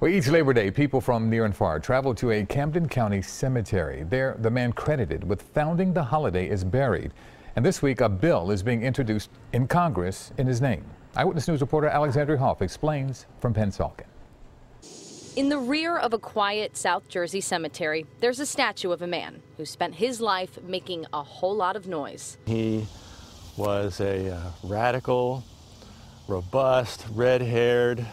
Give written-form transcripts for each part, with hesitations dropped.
Well, each Labor Day, people from near and far travel to a Camden County cemetery. There, the man credited with founding the holiday is buried. And this week, a bill is being introduced in Congress in his name. Eyewitness News reporter Alexandria Hoff explains from Pennsauken. In the rear of a quiet South Jersey cemetery, there's a statue of a man who spent his life making a whole lot of noise. He was a radical, robust, red-haired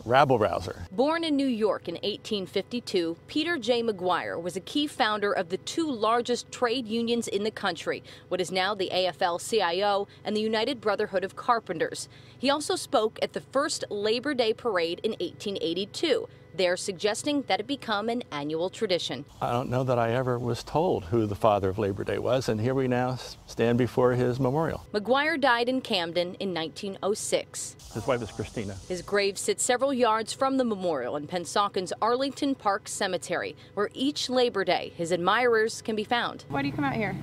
rabble-rouser. Born in New York in 1852, Peter J. McGuire was a key founder of the two largest trade unions in the country, what is now the AFL-CIO and the United Brotherhood of Carpenters. He also spoke at the first Labor Day parade in 1882. They're suggesting that it become an annual tradition. I don't know that I ever was told who the father of Labor Day was, and here we now stand before his memorial. McGuire died in Camden in 1906. His wife is Christina. His grave sits several yards from the memorial in Pensauken's Arlington Park Cemetery, where each Labor Day his admirers can be found. Why do you come out here?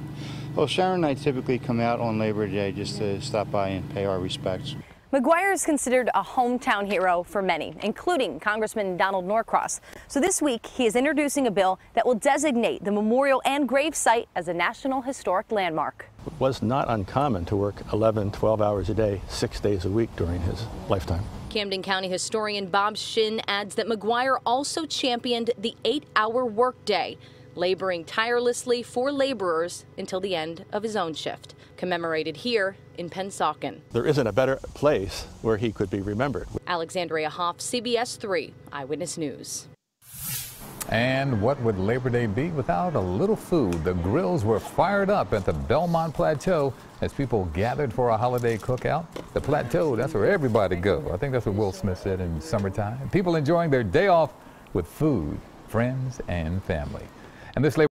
Well, Sharon and I typically come out on Labor Day just to stop by and pay our respects. McGuire is considered a hometown hero for many, including Congressman Donald Norcross. So this week, he is introducing a bill that will designate the memorial and grave site as a National Historic Landmark. It was not uncommon to work 11, 12 hours a day, 6 days a week during his lifetime. Camden County historian Bob Shin adds that McGuire also championed the 8-hour workday, laboring tirelessly for laborers until the end of his own shift, commemorated here in Pensauken. There isn't a better place where he could be remembered. Alexandria Hoff, CBS 3 Eyewitness News. And what would Labor Day be without a little food? The grills were fired up at the Belmont Plateau as people gathered for a holiday cookout. The Plateau, that's where everybody goes. I think that's what Will Smith said in summertime. People enjoying their day off with food, friends, and family. And this Labor